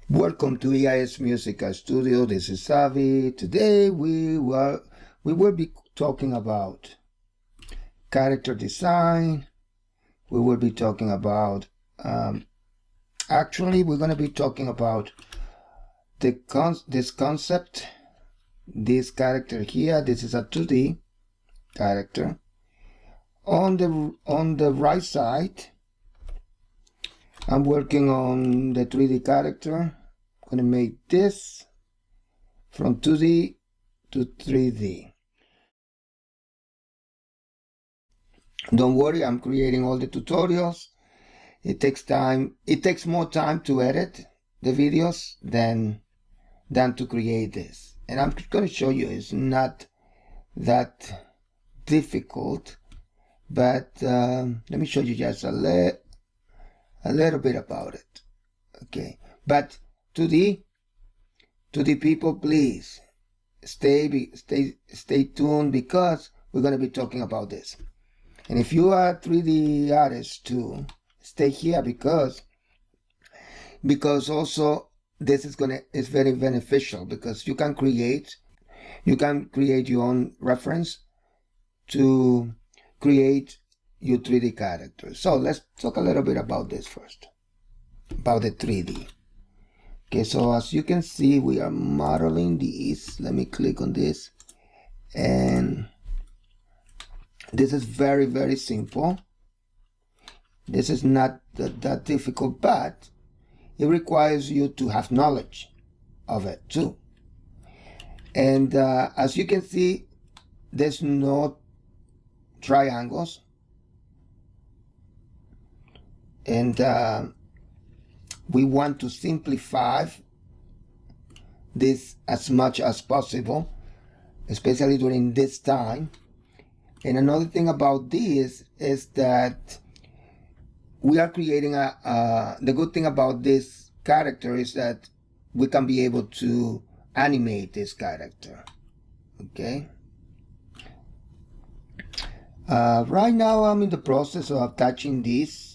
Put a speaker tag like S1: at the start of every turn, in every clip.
S1: Welcome to EIS Musica Studio. This is Savi. Today we will be talking about character design. We will be talking about actually we're going to be talking about this concept, this character here. This is a 2D character. On the right side, I'm working on the 3D character. I'm going to make this from 2D to 3D. Don't worry, I'm creating all the tutorials. It takes time. It takes more time to edit the videos than to create this. And I'm going to show you it's not that difficult, but let me show you just a little bit about it. Okay, but to the people, please stay tuned, because we're going to be talking about this. And if you are a 3D artist too, stay here, because also this is very beneficial, because you can create your own reference to create your 3D character. So let's talk a little bit about this first, about the 3D. Okay, so as you can see, we are modeling these. Let me click on this, and this is very, very simple. This is not that difficult, but it requires you to have knowledge of it too. And as you can see, there's no triangles, and we want to simplify this as much as possible, especially during this time. And another thing about this is that we are creating the good thing about this character is that we can be able to animate this character. Okay. Right now I'm in the process of attaching this.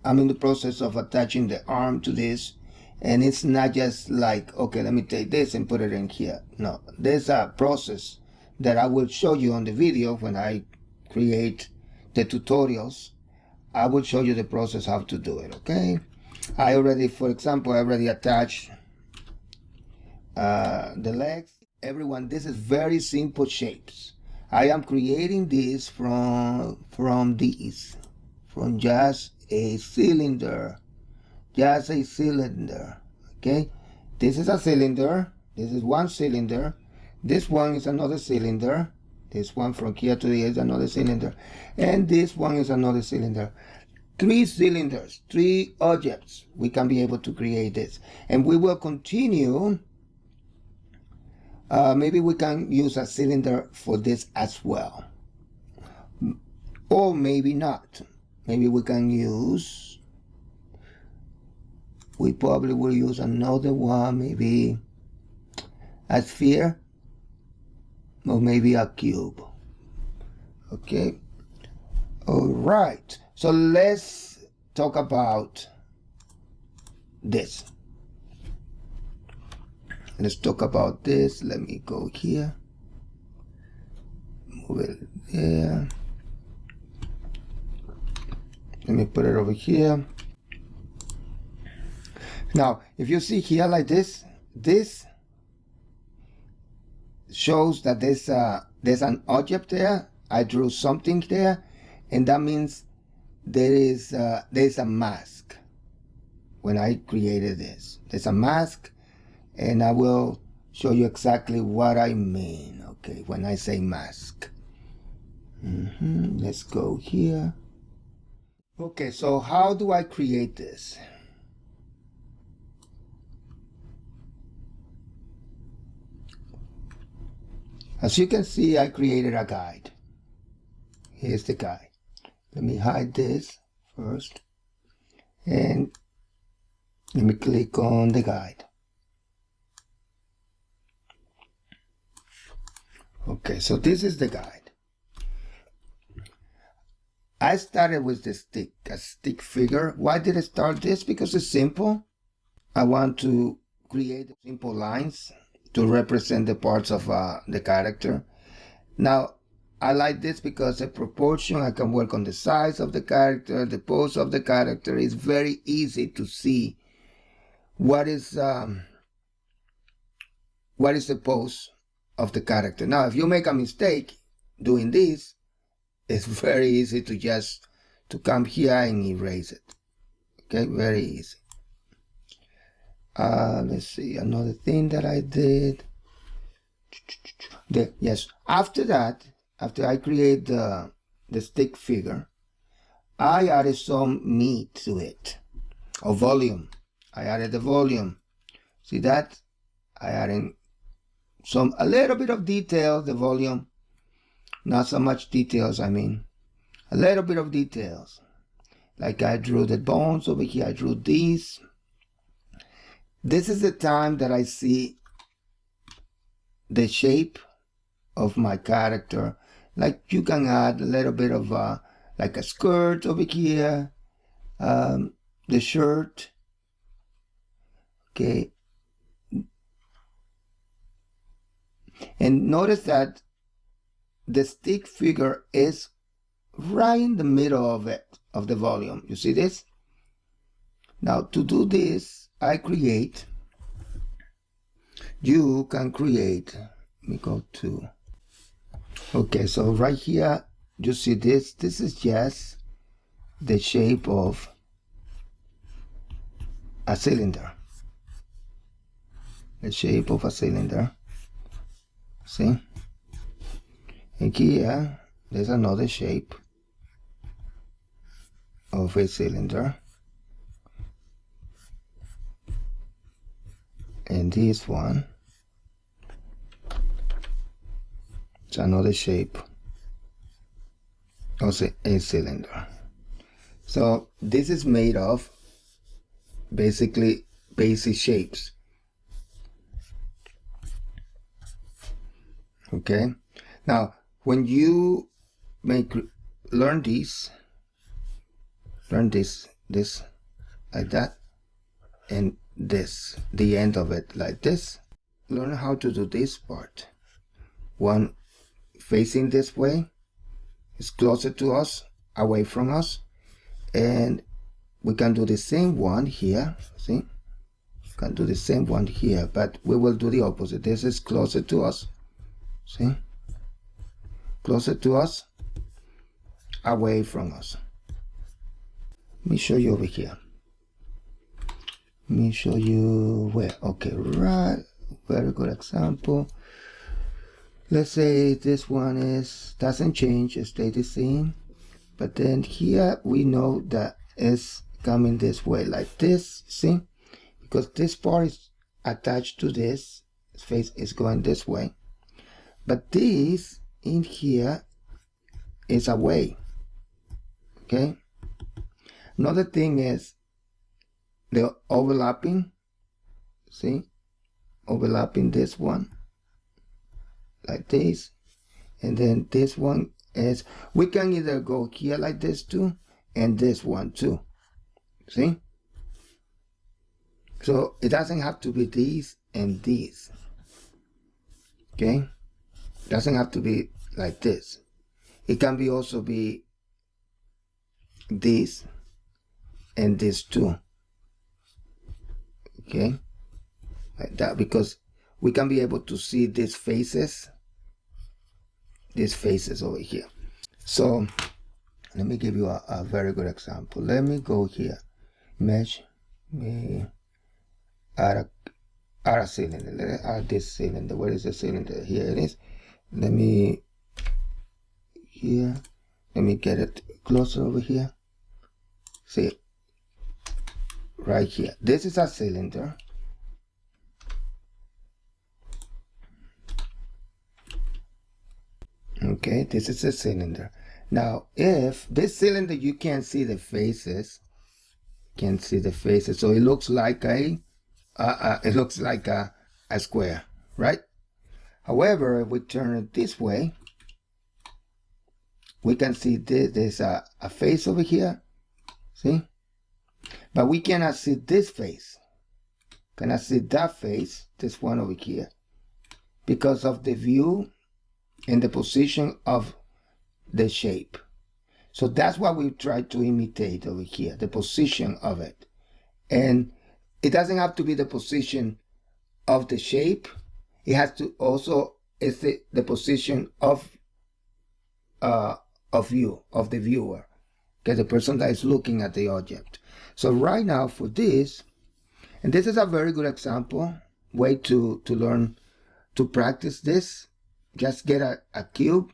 S1: I'm in the process of attaching the arm to this, and it's not just like, okay, let me take this and put it in here. No, there's a process that I will show you on the video when I create the tutorials. I will show you the process how to do it. Okay, for example, I already attached the legs. Everyone, this is very simple shapes. I am creating this from just a cylinder. Okay, this is a cylinder. This is one cylinder. This one is another cylinder. This one from here to here is another cylinder, and this one is another cylinder. 3 cylinders, 3 objects. We can be able to create this, and we will continue. Maybe we can use a cylinder for this as well, or maybe not. Maybe we can use, we probably will use another one, maybe a sphere, or maybe a cube. Okay. All right. So let's talk about this. Let's talk about this. Let me go here. Move it there. Let me put it over here. Now, if you see here like this shows that there's an object there. I drew something there, and that means there's a mask. When I created this, there's a mask, and I will show you exactly what I mean. Okay, when I say mask. Let's go here. Okay, so how do I create this? As you can see, I created a guide. Here's the guide. Let me hide this first, and let me click on the guide. Okay, so this is the guide. I started with the stick, a stick figure. Why did I start this? Because it's simple. I want to create simple lines to represent the parts of the character. Now, I like this because the proportion, I can work on the size of the character, the pose of the character. It's very easy to see what is the pose of the character. Now, if you make a mistake doing this, it's very easy to just come here and erase it. Okay, very easy. Let's see, another thing that I did. Yes, after that, after I create the stick figure, I added some meat to it, or volume. I added the volume. See that? I added a little bit of detail, the volume. Not so much details, I mean. A little bit of details. Like I drew the bones over here, I drew these. This is the time that I see the shape of my character. Like you can add a little bit of like a skirt over here, the shirt. Okay. And notice that the stick figure is right in the middle of it, of the volume. You see this? Now to do this, you can create, let me go to, okay, so right here, you see this is just the shape of a cylinder. The shape of a cylinder. See? And here, there's another shape of a cylinder. And this one, it's another shape of a cylinder. So this is made of basically basic shapes. Okay, now when you learn this like that, and this, the end of it like this, learn how to do this part. One facing this way is closer to us, away from us, and we can do the same one here. See, we can do the same one here, but we will do the opposite. This is closer to us. See, closer to us, away from us. Let me show you over here. Let me show you where. Okay, right, very good example. Let's say this one doesn't change, it stays the same, but then here we know that it's coming this way, like this. See, because this part is attached to this, its face is going this way. But this in here is away. Okay. Another thing is the overlapping. See, overlapping this one like this, and then this one is, we can either go here like this too, and this one too. See, so it doesn't have to be these and these. Okay. Doesn't have to be like this. It can be also be this and this too. Okay, like that, because we can be able to see these faces over here. So let me give you a very good example. Let me go here, mesh, add a cylinder. Let's add this cylinder. Where is the cylinder? Here it is. Let me get it closer over here. See, right here, this is a cylinder. Okay, this is a cylinder. Now, if this cylinder, you can't see the faces, so it looks like a square, right? However, if we turn it this way, we can see there's a face over here, see? But we cannot see this face. cannot see that face, this one over here, because of the view and the position of the shape. So that's what we try to imitate over here, the position of it. And it doesn't have to be the position of the shape. It has to also, it's the position of you, of the viewer, okay, the person that is looking at the object. So right now for this, and this is a very good example, way to learn, to practice this. Just get a cube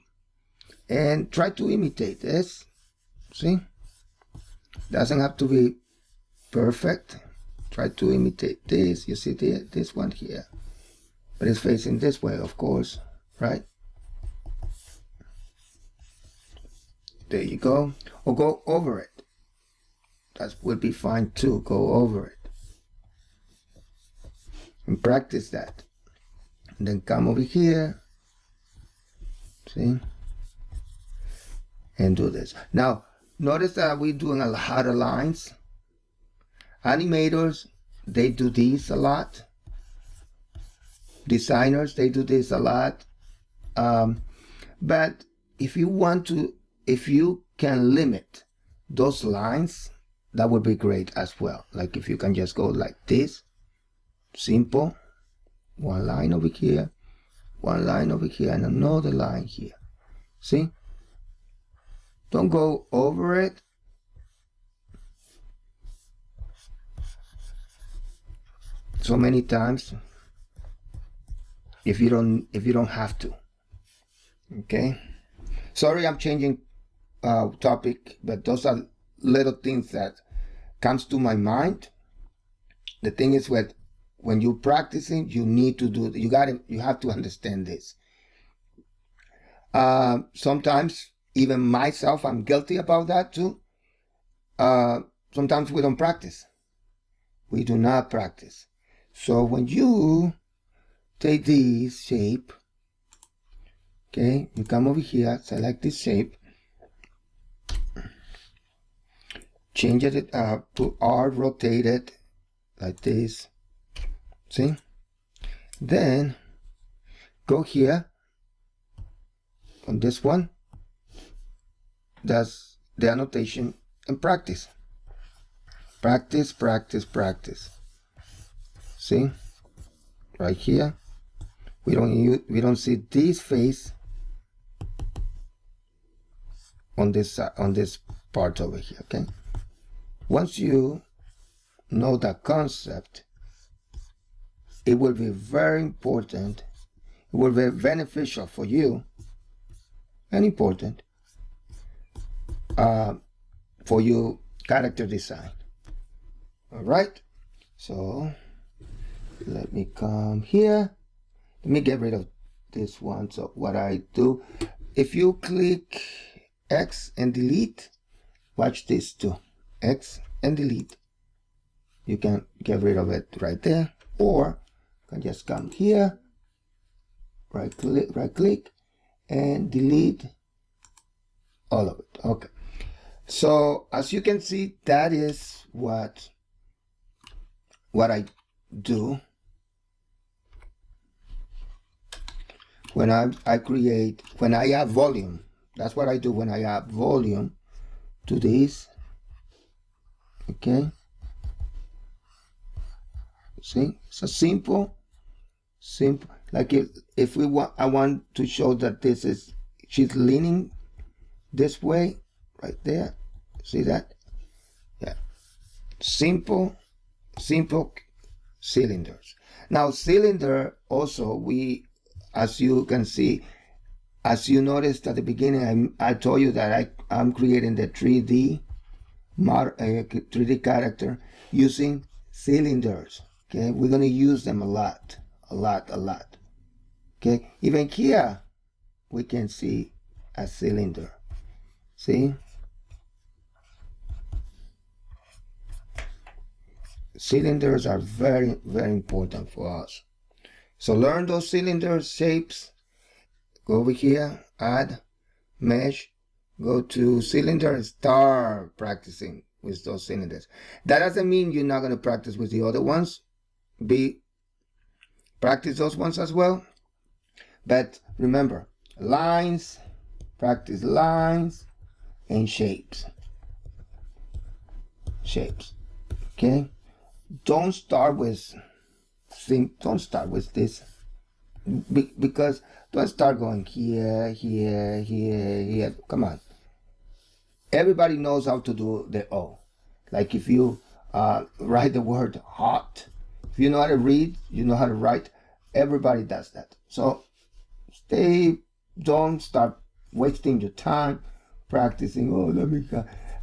S1: and try to imitate this. See? Doesn't have to be perfect. Try to imitate this. You see this one here. But it's facing this way, of course, right? There you go. Or go over it. That would be fine too. Go over it. And practice that. And then come over here. See? And do this. Now, notice that we're doing a lot of lines. Animators, they do these a lot. Designers, they do this a lot. But if you want to, if you can limit those lines, that would be great as well. Like if you can just go like this, simple, one line over here, one line over here, and another line here. See? Don't go over it. So many times if you don't have to. Okay? Sorry, I'm changing topic, but those are little things that comes to my mind. The thing is, when you're practicing, you need to do, you have to understand this. Sometimes even myself, I'm guilty about that too. Sometimes we don't practice. We do not practice. So when you take this shape, okay, you come over here, select this shape, change it to R, rotate it like this. See? Then go here on this one. That's the annotation, and practice. Practice, practice, practice. See? Right here. We don't see this face on this part over here, okay? Once you know that concept, it will be very important. It will be beneficial for you and important for your character design. All right, so let me come here. Let me get rid of this one. So what I do, if you click X and delete, watch this too. X and delete. You can get rid of it right there, or you can just come here, right click, and delete all of it. Okay. So as you can see, that is what I do when I create, when I add volume. That's what I do when I add volume to this. Okay. See, it's a simple, like if we want, I want to show that this is, she's leaning this way, right there. See that? Yeah. Simple cylinders. Now cylinder also, as you can see, as you noticed at the beginning, I told you that I'm creating the 3D 3D character using cylinders. Okay, we're gonna use them a lot. Okay, even here we can see a cylinder. See? Cylinders are very, very important for us. So learn those cylinder shapes. Go over here, add, mesh, go to cylinder and start practicing with those cylinders. That doesn't mean you're not going to practice with the other ones. practice those ones as well. But remember, lines, practice lines and shapes. Okay? Don't start with this, because don't start going here, here, here, here. Come on. Everybody knows how to do the O. Like if you write the word hot, if you know how to read, you know how to write. Everybody does that. So don't start wasting your time practicing. Oh, let me.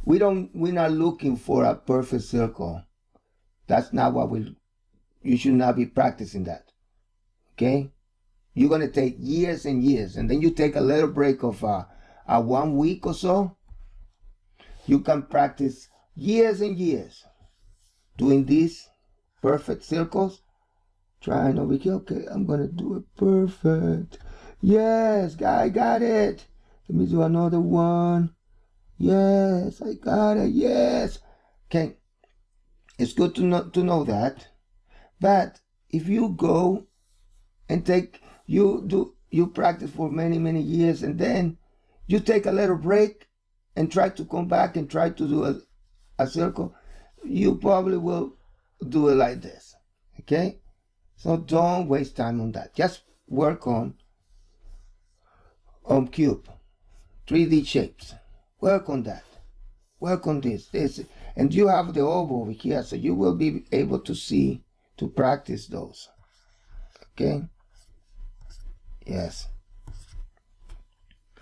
S1: We're not looking for a perfect circle. That's not what you should not be practicing that. Okay? You're gonna take years and years, and then you take a little break of 1 week or so. You can practice years and years doing these perfect circles. Trying over here. Okay, I'm gonna do it perfect. Yes, I got it. Let me do another one. Yes, I got it. Yes. Okay. It's good to know that. But if you go and you practice for many years, and then you take a little break and try to come back and try to do a circle, you probably will do it like this. Okay? So don't waste time on that. Just work on cube, 3D shapes. Work on that. Work on this. And you have the oval over here, so you will be able to practice those. Okay? Yes.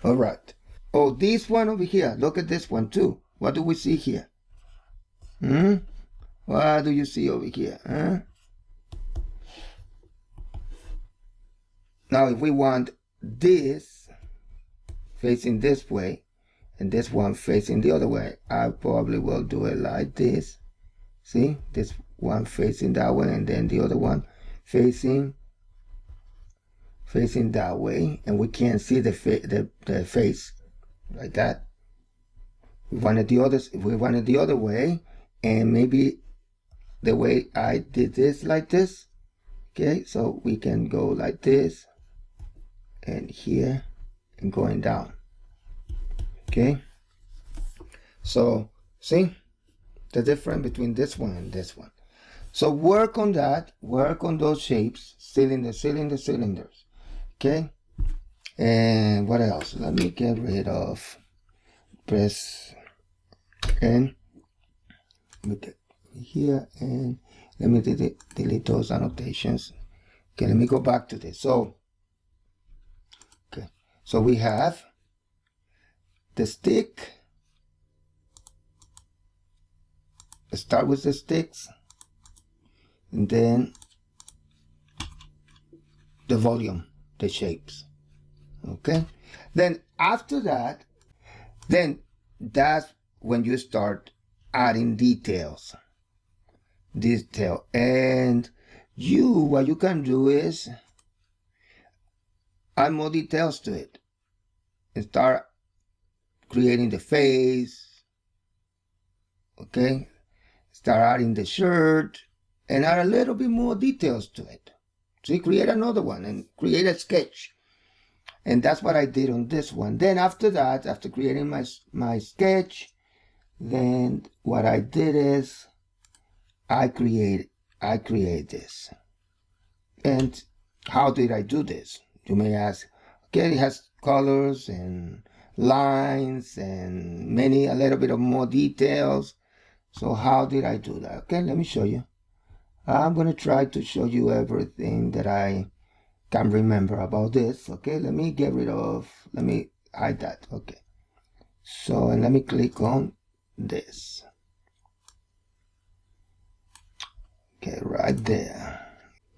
S1: All right. Oh, this one over here. Look at this one too. What do we see here? What do you see over here? Now, if we want this facing this way and this one facing the other way, I probably will do it like this. See? This one facing that way, and then the other one facing that way, and we can't see the face like that. If we wanted the other way, and maybe the way I did this like this. Okay, so we can go like this, and here, and going down. Okay, so see the difference between this one and this one. So work on that, work on those shapes, cylinders. Okay, and what else? Let me get rid of press N. Here, and let me delete those annotations. Okay, let me go back to this. So we have the stick. Let's start with the sticks, and then the volume, the shapes. Okay, then after that, that's when you start adding details. And what you can do is add more details to it and start creating the face. Okay, start adding the shirt and add a little bit more details to it. So you create another one and create a sketch. And that's what I did on this one. Then after that, after creating my sketch, then what I did is I create this. And how did I do this? You may ask. Okay, it has colors and lines and a little bit of more details. So how did I do that? Okay, let me show you. I'm going to try to show you everything that I can remember about this. Okay, let me hide that. Okay, so, and let me click on this. Okay, right there.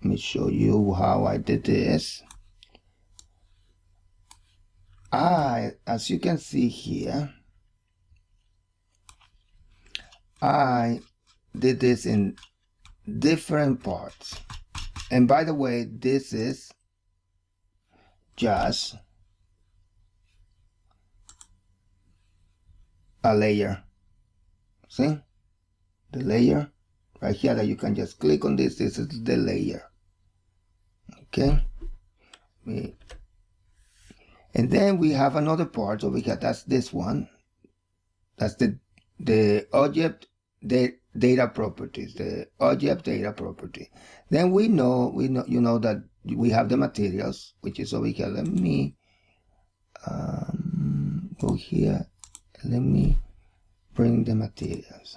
S1: Let me show you how I did this. As you can see here, I did this in different parts. And by the way, this is just a layer. See? The layer right here that you can just click on this. This is the layer. Okay. And then we have another part over here. That's this one. That's the object data properties, the object data property. Then you know that we have the materials, which is over here. Let me go here. Let me bring the materials.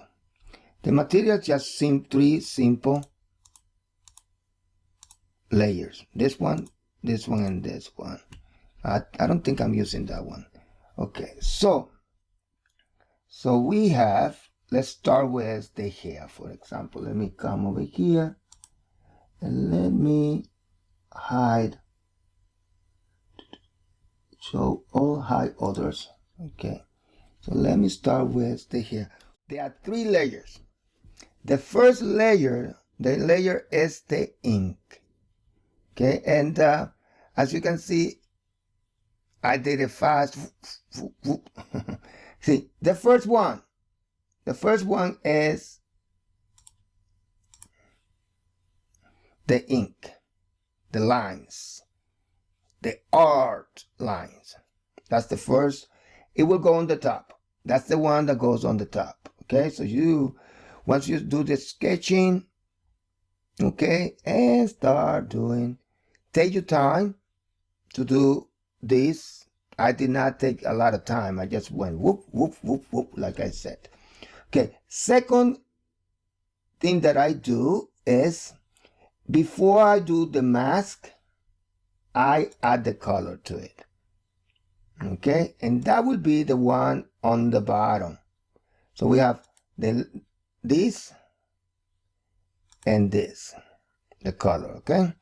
S1: The materials just three simple layers. This one, and this one. I don't think I'm using that one. Okay, so we have, let's start with the hair, for example. Let me come over here and let me hide, so all hide others. Okay, so let me start with the hair. There are three layers. The first layer, the layer is the ink. Okay, and as you can see, I did it fast. See, the first one is the ink, the lines, the art lines. That's the first. It will go on the top. That's the one that goes on the top. Okay, so once you do the sketching, okay, and start doing, take your time to do this. I did not take a lot of time. I just went whoop, whoop, whoop, whoop, like I said. Okay, second thing that I do is, before I do the mask, I add the color to it. Okay, and that will be the one on the bottom. So we have this and this, the color, okay?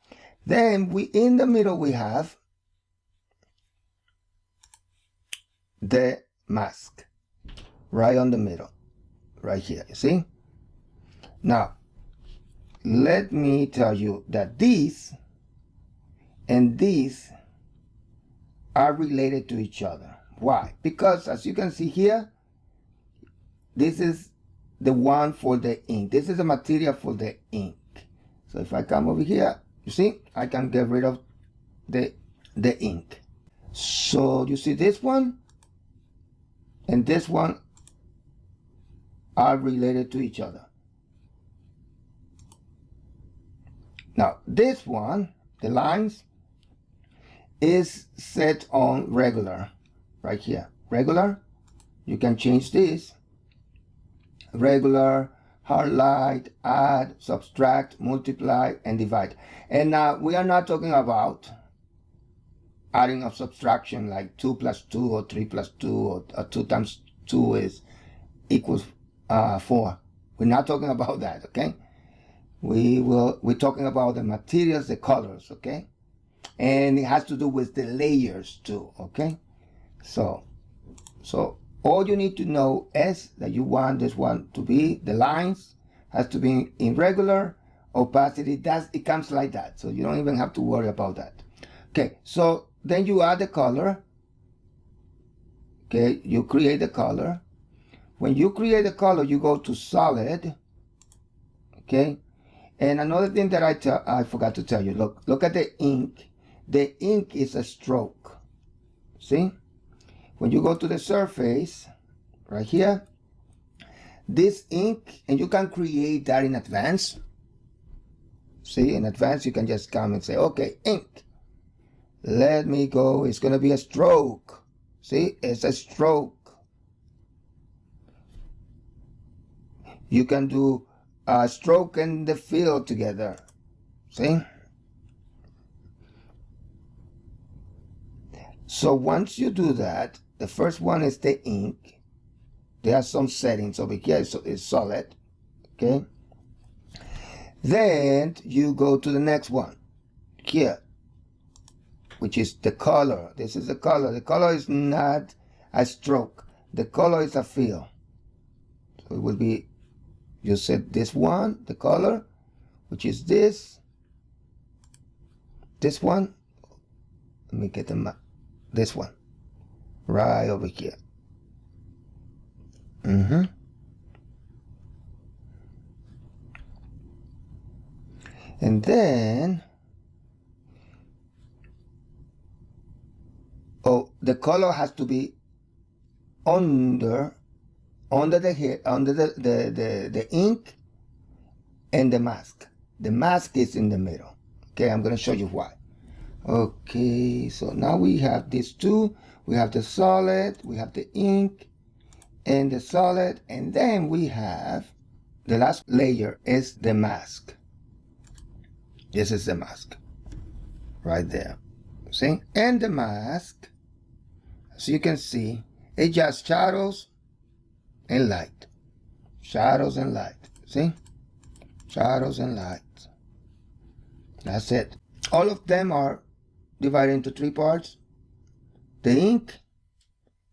S1: Then in the middle we have the mask, right on the middle, right here, you see? Now, let me tell you that these and these are related to each other. Why? Because as you can see here, this is the one for the ink. This is the material for the ink. So if I come over here, you see, I can get rid of the ink. So you see this one and this one are related to each other. Now this one, the lines, is set on regular, right here. Regular, you can change this. Regular, highlight, add, subtract, multiply, and divide. And now we are not talking about adding or subtraction like 2 plus 2 or 3 plus 2 or 2 times 2 is equals 4. We're not talking about that, okay? We're talking about the materials, the colors, okay? And it has to do with the layers too, okay? So all you need to know is that you want this one to be, the lines has to be in regular, opacity, it comes like that. So you don't even have to worry about that. Okay, so then you add the color. Okay, you create the color. When you create the color, you go to solid. Okay, and another thing that I forgot to tell you, look at the ink. The ink is a stroke. See? When you go to the surface, right here, this ink, and you can create that in advance. See, in advance, you can just come and say, okay, ink. Let me go. It's going to be a stroke. See, it's a stroke. You can do a stroke and the fill together. See? So once you do that, the first one is the ink. There are some settings over here, so it's solid. Okay. Then you go to the next one here, which is the color. This is the color. The color is not a stroke. The color is a fill. So it will be, you set this one, the color, which is this one. Let me get this one right over here. And then, the color has to be under the ink and the mask. The mask is in the middle. Okay, I'm going to show you why. Okay, so now we have these two. We have the solid, we have the ink and the solid, and then we have the last layer is the mask. This is the mask right there. See? And the mask, as you can see, it just shadows and light. Shadows and light. See? Shadows and light. That's it. All of them are divided into three parts: the ink,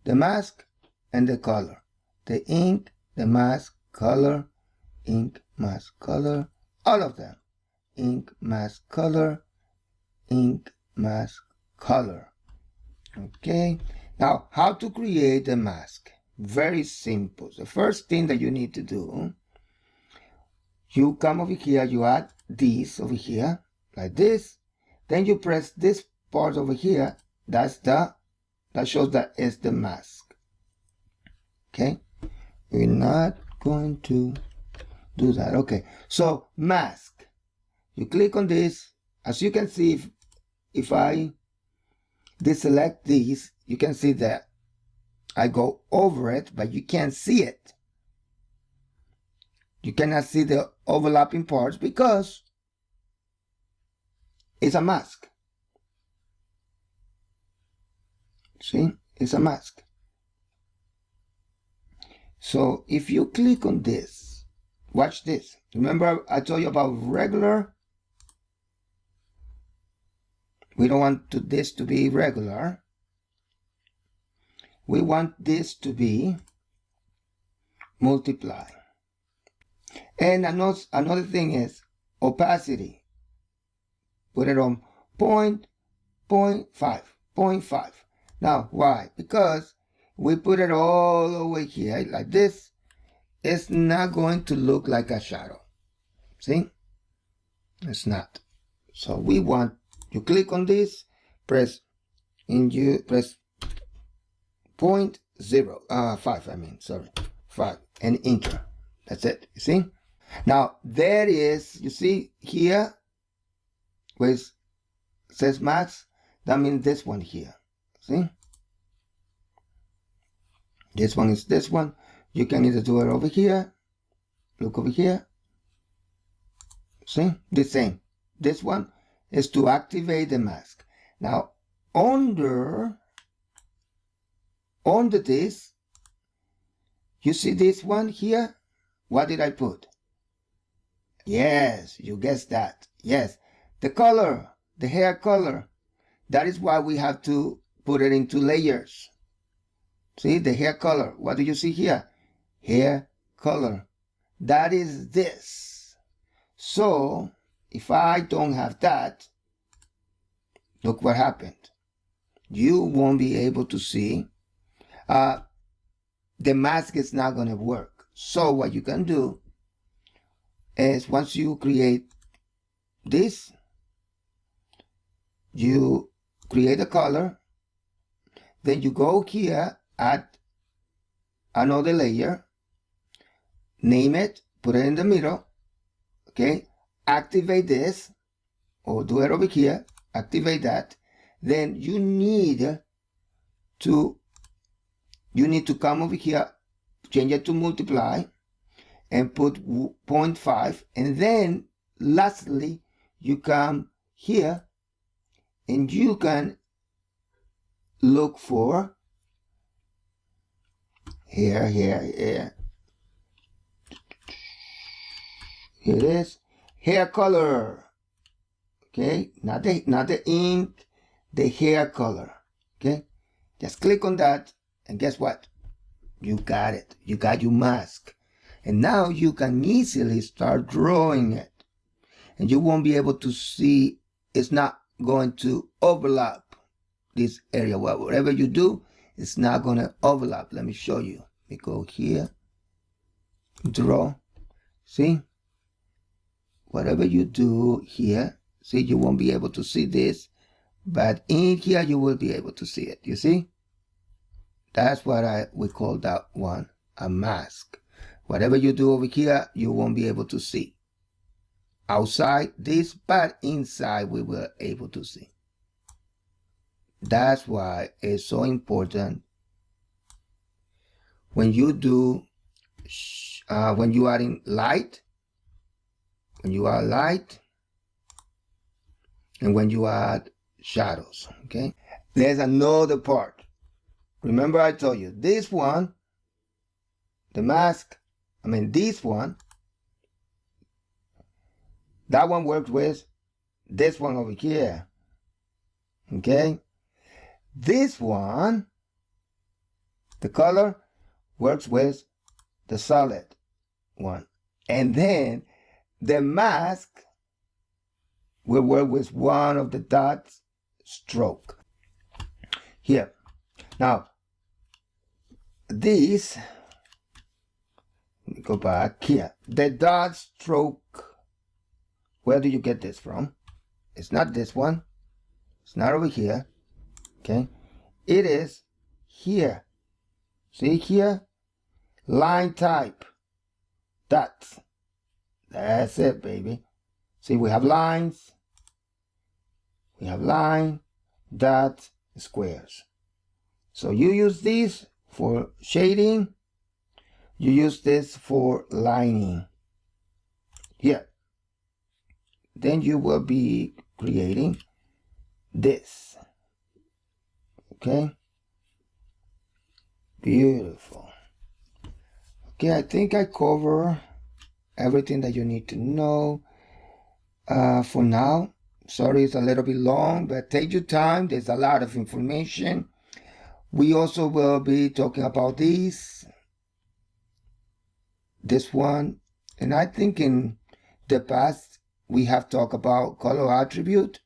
S1: the mask, and the color. The ink, the mask, color, ink, mask, color, all of them. Ink, mask, color, ink, mask, color. Okay, now how to create a mask? Very simple. The first thing that you need to do, you come over here, you add this over here, like this, then you press this part over here, that shows that it's the mask. Okay, we're not going to do that. Okay, so mask, you click on this. As you can see, if I deselect these, you can see that I go over it, but you can't see it. You cannot see the overlapping parts because it's a mask. See, it's a mask. So if you click on this, watch this. Remember I told you about regular? We don't want this to be regular. We want this to be multiply. And another thing is opacity. Put it on 0.5. Now, why? Because we put it all over here like this. It's not going to look like a shadow. See? It's not. So we want, you click on this, press 0.5, 5, and enter. That's it, you see? Now, there is, you see here, where it says max, that means this one here, see? This one is this one. You can either do it over here, look over here, see? The same. This one is to activate the mask. Now, under this, you see this one here? What did I put? Yes, you guessed that. Yes, the color, the hair color. That is why we have to put it into layers. See, the hair color. What do you see here? Hair color. That is this. So, if I don't have that, look what happened. You won't be able to see. The mask is not going to work. So what you can do is once you create this, you create a color, then you go here, add another layer, name it, put it in the middle, okay, activate this, or do it over here, activate that, then you need to come over here, change it to multiply, and put 0.5, and then lastly you come here and you can look for here here it is, hair color. Okay, not the ink, the hair color. Okay, just click on that, and guess what? You got it. You got your mask. And now you can easily start drawing it. And you won't be able to see, it's not going to overlap this area. Well, whatever you do, it's not going to overlap. Let me show you. Let me go here, draw. See? whatever you do here, see, you won't be able to see this, but in here you will be able to see it. You see? That's what we call that one a mask. Whatever you do over here, you won't be able to see. Outside this, but inside we were able to see. That's why it's so important when you do, when you are in light, and when you add shadows, okay? There's another part. Remember I told you, this one, the mask, this one, that one works with this one over here, okay? This one, the color, works with the solid one. And then the mask will work with one of the dots stroke. Here. Now, this, let me go back here. The dot stroke, where do you get this from? It's not this one. It's not over here. Okay. It is here. See here? Line type. Dots. That's it, baby. See, we have lines. We have line, dots, squares. So you use these for shading. You use this for lining. Here. Then you will be creating this. Okay? Beautiful. Okay, I think I cover everything that you need to know for now. Sorry, it's a little bit long, but take your time. There's a lot of information. We also will be talking about this one, and I think in the past we have talked about color attribute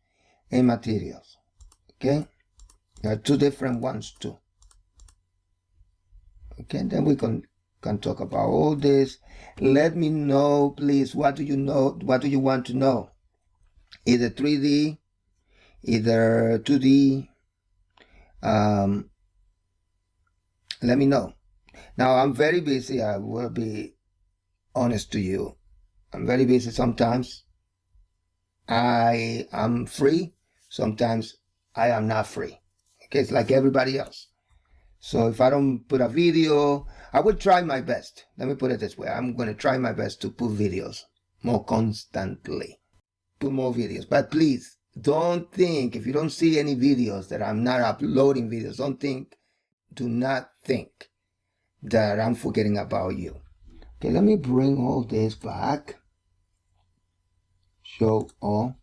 S1: and materials. Okay, there are two different ones too. Okay, then we can talk about all this. Let me know, please, what do you know? What do you want to know? Either 3D, either 2D. Let me know. Now, I'm very busy. I will be honest to you. I'm very busy sometimes. I am free. Sometimes I am not free. Okay, it's like everybody else. So if I don't put a video, I will try my best. Let me put it this way. I'm going to try my best to put videos more constantly. Put more videos. But please, don't think, if you don't see any videos that I'm not uploading videos, do not think that I'm forgetting about you. Okay, let me bring all this back. Show all.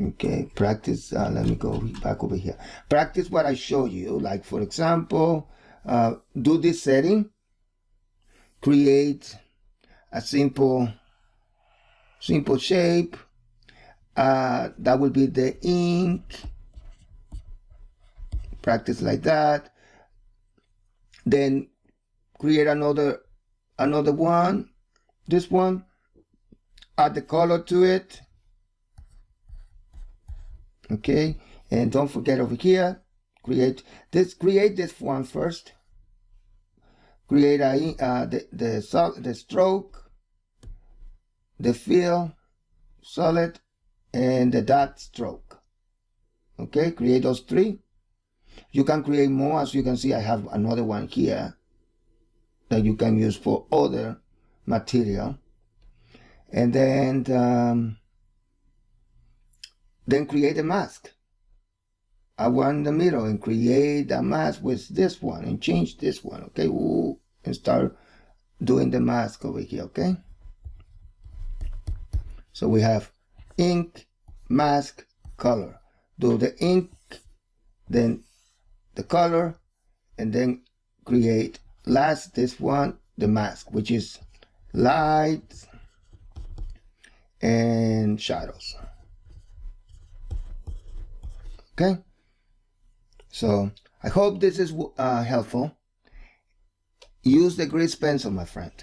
S1: Okay, practice, let me go back over here. Practice what I show you. Like, for example, do this setting. Create a simple shape. That will be the ink. Practice like that. Then create another one. This one. Add the color to it. Okay, and don't forget over here, create this one first. Create the stroke, the fill, solid, and the dot stroke. Okay, create those three. You can create more. As you can see, I have another one here that you can use for other material. And then create a mask. I want in the middle and create a mask with this one and change this one, okay? Ooh, and start doing the mask over here, okay? So we have ink, mask, color. Do the ink, then the color, and then create last this one, the mask, which is light and shadows. Okay, so I hope this is helpful. Use the grease pencil, my friend.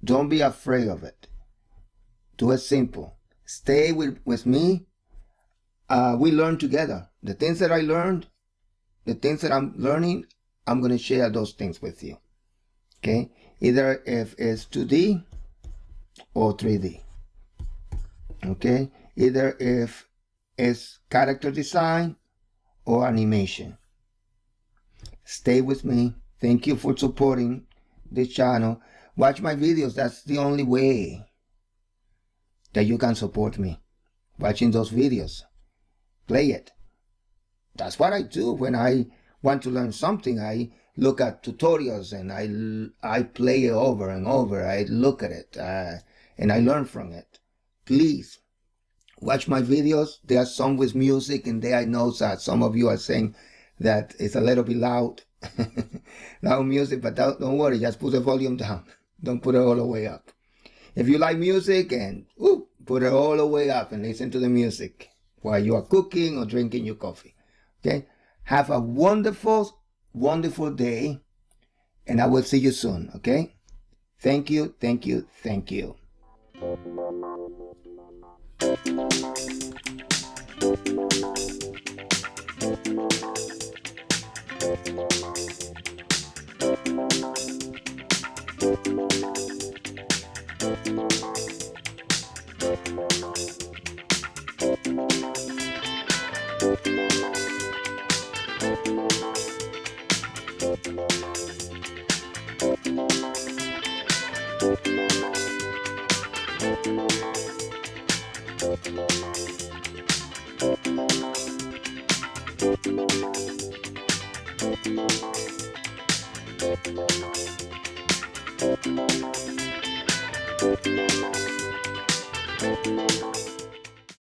S1: Don't be afraid of it. Do it simple. Stay with me. We learn together. The things that I learned, the things that I'm learning, I'm going to share those things with you. Okay? Either if it's 2D or 3D. Okay? Either if it's character design or animation. Stay with me. Thank you for supporting this channel. Watch my videos. That's the only way that you can support me. Watching those videos. Play it. That's what I do when I want to learn something. I look at tutorials and I play it over and over. I look at it and I learn from it. Please watch my videos. There are some with music, and there I know that some of you are saying that it's a little bit loud. Loud music, but don't worry, just put the volume down. Don't put it all the way up. If you like music, and put it all the way up and listen to the music while you are cooking or drinking your coffee. Okay? Have a wonderful, wonderful day, and I will see you soon. Okay? Thank you, thank you, thank you. Thank you.